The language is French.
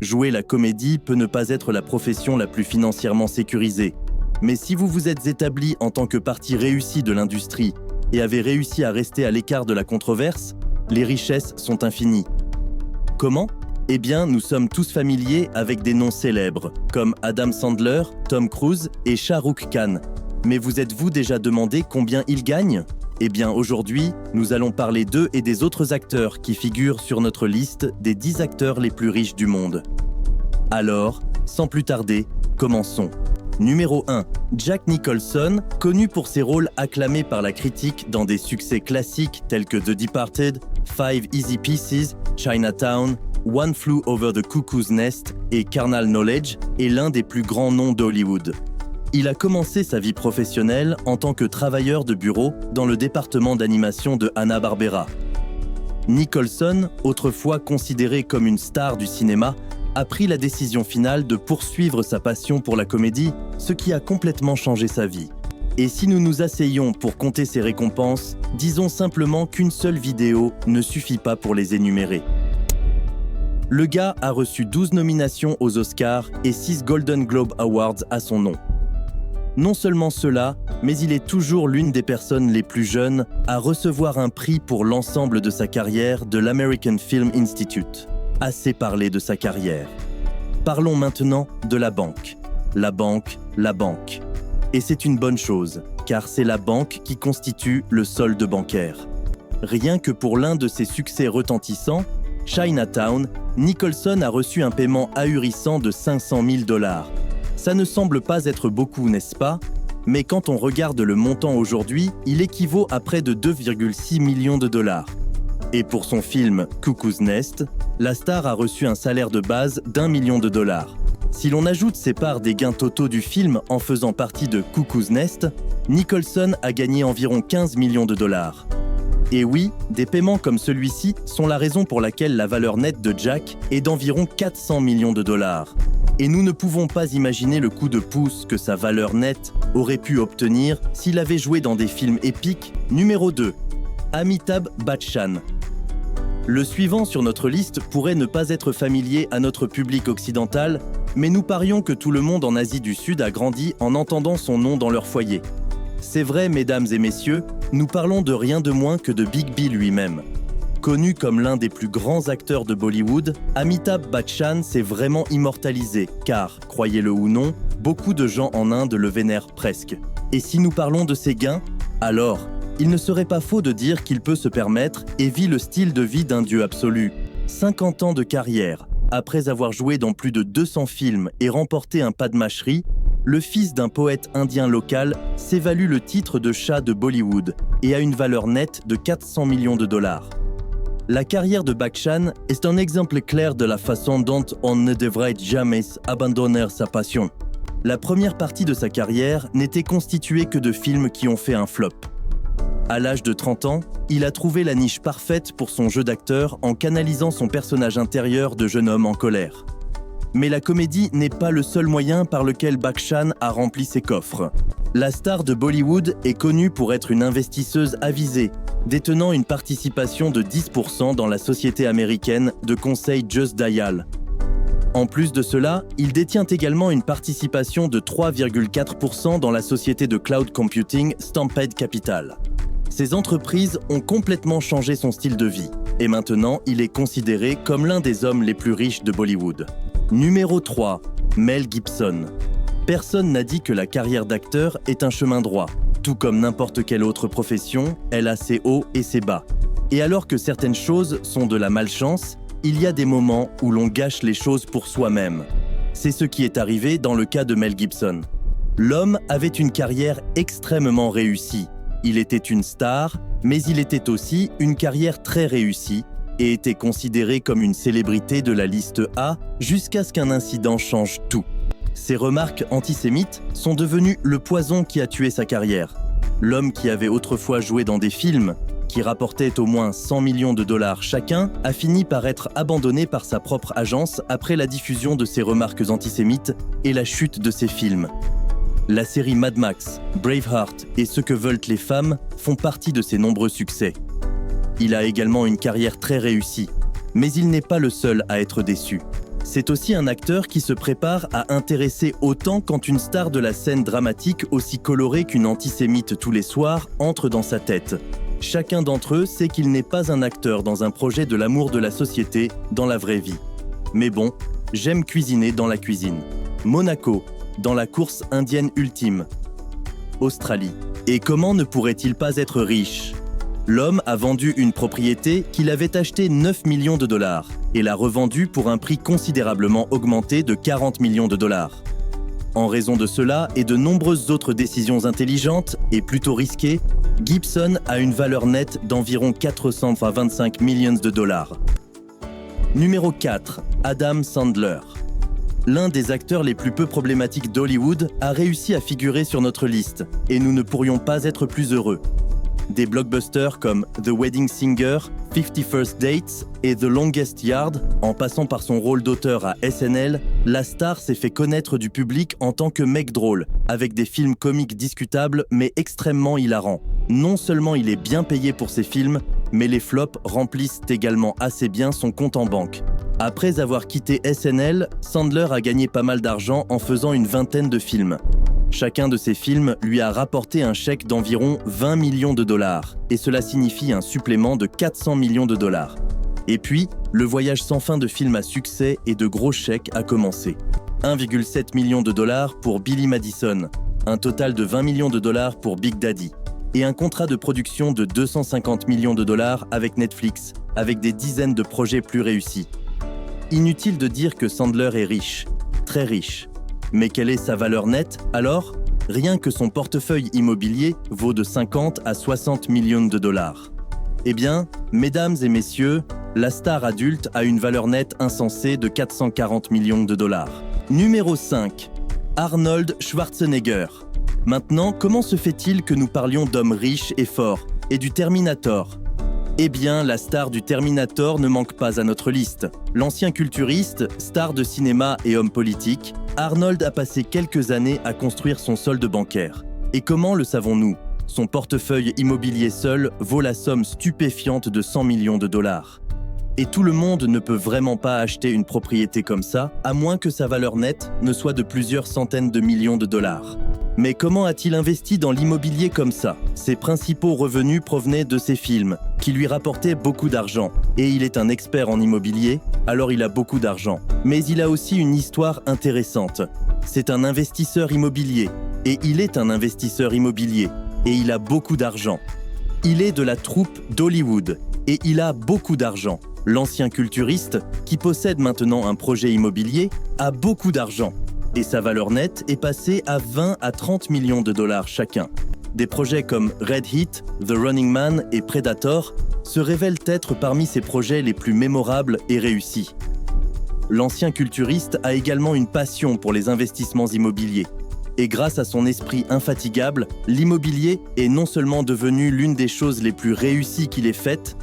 Jouer la comédie peut ne pas être la profession la plus financièrement sécurisée. Mais si vous vous êtes établi en tant que partie réussie de l'industrie et avez réussi à rester à l'écart de la controverse, les richesses sont infinies. Comment ? Eh bien, nous sommes tous familiers avec des noms célèbres, comme Adam Sandler, Tom Cruise et Shah Rukh Khan. Mais vous êtes-vous déjà demandé combien ils gagnent ? Eh bien, aujourd'hui, nous allons parler d'eux et des autres acteurs qui figurent sur notre liste des 10 acteurs les plus riches du monde. Alors, sans plus tarder, commençons. Numéro 1. Jack Nicholson, connu pour ses rôles acclamés par la critique dans des succès classiques tels que The Departed, Five Easy Pieces, Chinatown, One Flew Over the Cuckoo's Nest et Carnal Knowledge, est l'un des plus grands noms d'Hollywood. Il a commencé sa vie professionnelle en tant que travailleur de bureau dans le département d'animation de Hanna-Barbera. Nicholson, autrefois considéré comme une star du cinéma, a pris la décision finale de poursuivre sa passion pour la comédie, ce qui a complètement changé sa vie. Et si nous nous asseyons pour compter ses récompenses, disons simplement qu'une seule vidéo ne suffit pas pour les énumérer. Le gars a reçu 12 nominations aux Oscars et 6 Golden Globe Awards à son nom. Non seulement cela, mais il est toujours l'une des personnes les plus jeunes à recevoir un prix pour l'ensemble de sa carrière de l'American Film Institute. Assez parlé de sa carrière. Parlons maintenant de la banque. La banque, la banque. Et c'est une bonne chose, car c'est la banque qui constitue le solde bancaire. Rien que pour l'un de ses succès retentissants, Chinatown, Nicholson a reçu un paiement ahurissant de 500 000 $. Ça ne semble pas être beaucoup, n'est-ce pas ? Mais quand on regarde le montant aujourd'hui, il équivaut à près de 2,6 millions de $. Et pour son film Cuckoo's Nest, la star a reçu un salaire de base d'1 million de $. Si l'on ajoute ses parts des gains totaux du film en faisant partie de Cuckoo's Nest, Nicholson a gagné environ 15 millions de $. Et oui, des paiements comme celui-ci sont la raison pour laquelle la valeur nette de Jack est d'environ 400 millions de $. Et nous ne pouvons pas imaginer le coup de pouce que sa valeur nette aurait pu obtenir s'il avait joué dans des films épiques. Numéro 2. Amitabh Bachchan. Le suivant sur notre liste pourrait ne pas être familier à notre public occidental, mais nous parions que tout le monde en Asie du Sud a grandi en entendant son nom dans leur foyer. C'est vrai, mesdames et messieurs, nous parlons de rien de moins que de Big B lui-même. Connu comme l'un des plus grands acteurs de Bollywood, Amitabh Bachchan s'est vraiment immortalisé, car, croyez-le ou non, beaucoup de gens en Inde le vénèrent presque. Et si nous parlons de ses gains, alors, il ne serait pas faux de dire qu'il peut se permettre et vit le style de vie d'un dieu absolu. 50 ans de carrière, après avoir joué dans plus de 200 films et remporté un Padma Shri, le fils d'un poète indien local s'évalue le titre de Shah de Bollywood et a une valeur nette de 400 millions de $. La carrière de Bachchan est un exemple clair de la façon dont on ne devrait jamais abandonner sa passion. La première partie de sa carrière n'était constituée que de films qui ont fait un flop. À l'âge de 30 ans, il a trouvé la niche parfaite pour son jeu d'acteur en canalisant son personnage intérieur de jeune homme en colère. Mais la comédie n'est pas le seul moyen par lequel Bachchan a rempli ses coffres. La star de Bollywood est connue pour être une investisseuse avisée, détenant une participation de 10% dans la société américaine de conseil Just Dial. En plus de cela, il détient également une participation de 3,4% dans la société de cloud computing Stampede Capital. Ces entreprises ont complètement changé son style de vie, et maintenant il est considéré comme l'un des hommes les plus riches de Bollywood. Numéro 3. Mel Gibson. Personne n'a dit que la carrière d'acteur est un chemin droit. Tout comme n'importe quelle autre profession, elle a ses hauts et ses bas. Et alors que certaines choses sont de la malchance, il y a des moments où l'on gâche les choses pour soi-même. C'est ce qui est arrivé dans le cas de Mel Gibson. L'homme avait une carrière extrêmement réussie. Il était une star, mais il était aussi une carrière très réussie et était considéré comme une célébrité de la liste A jusqu'à ce qu'un incident change tout. Ses remarques antisémites sont devenues le poison qui a tué sa carrière. L'homme qui avait autrefois joué dans des films qui rapportaient au moins 100 millions de $ chacun, a fini par être abandonné par sa propre agence après la diffusion de ses remarques antisémites et la chute de ses films. La série Mad Max, Braveheart et Ce que veulent les femmes font partie de ses nombreux succès. Il a également une carrière très réussie, mais il n'est pas le seul à être déçu. C'est aussi un acteur qui se prépare à intéresser autant quand une star de la scène dramatique aussi colorée qu'une antisémite tous les soirs entre dans sa tête. Chacun d'entre eux sait qu'il n'est pas un acteur dans un projet de l'amour de la société dans la vraie vie. Mais bon, j'aime cuisiner dans la cuisine. Monaco, dans la course indienne ultime. Australie. Et comment ne pourrait-il pas être riche ? L'homme a vendu une propriété qu'il avait achetée 9 millions de dollars et l'a revendue pour un prix considérablement augmenté de 40 millions de dollars. En raison de cela et de nombreuses autres décisions intelligentes et plutôt risquées, Gibson a une valeur nette d'environ 425 millions de dollars. Numéro 4. Adam Sandler. L'un des acteurs les plus peu problématiques d'Hollywood a réussi à figurer sur notre liste et nous ne pourrions pas être plus heureux. Des blockbusters comme The Wedding Singer, 50 First Dates et The Longest Yard, en passant par son rôle d'auteur à SNL, la star s'est fait connaître du public en tant que mec drôle, avec des films comiques discutables mais extrêmement hilarants. Non seulement il est bien payé pour ses films, mais les flops remplissent également assez bien son compte en banque. Après avoir quitté SNL, Sandler a gagné pas mal d'argent en faisant une vingtaine de films. Chacun de ces films lui a rapporté un chèque d'environ 20 millions de dollars, et cela signifie un supplément de 400 millions de dollars. Et puis, le voyage sans fin de films à succès et de gros chèques a commencé. 1,7 million de dollars pour Billy Madison, un total de 20 millions de dollars pour Big Daddy, et un contrat de production de 250 millions de dollars avec Netflix, avec des dizaines de projets plus réussis. Inutile de dire que Sandler est riche, très riche. Mais quelle est sa valeur nette, alors ? Rien que son portefeuille immobilier vaut de 50 à 60 millions de dollars. Eh bien, mesdames et messieurs, la star adulte a une valeur nette insensée de 440 millions de dollars. Numéro 5. Arnold Schwarzenegger. Maintenant, comment se fait-il que nous parlions d'hommes riches et forts, et du Terminator ? Eh bien, la star du Terminator ne manque pas à notre liste. L'ancien culturiste, star de cinéma et homme politique, Arnold a passé quelques années à construire son solde bancaire. Et comment le savons-nous ? Son portefeuille immobilier seul vaut la somme stupéfiante de 100 millions de dollars. Et tout le monde ne peut vraiment pas acheter une propriété comme ça, à moins que sa valeur nette ne soit de plusieurs centaines de millions de dollars. Mais comment a-t-il investi dans l'immobilier comme ça ? Ses principaux revenus provenaient de ses films, qui lui rapportaient beaucoup d'argent. Et il est un expert en immobilier, alors il a beaucoup d'argent. Mais il a aussi une histoire intéressante. C'est un investisseur immobilier, et il est un investisseur immobilier, et il a beaucoup d'argent. Il est de la troupe d'Hollywood, et il a beaucoup d'argent. L'ancien culturiste, qui possède maintenant un projet immobilier, a beaucoup d'argent. Et sa valeur nette est passée à 20 à 30 millions de dollars chacun. Des projets comme Red Heat, The Running Man et Predator se révèlent être parmi ses projets les plus mémorables et réussis. L'ancien culturiste a également une passion pour les investissements immobiliers. Et grâce à son esprit infatigable, l'immobilier est non seulement devenu l'une des choses les plus réussies qu'il ait faites,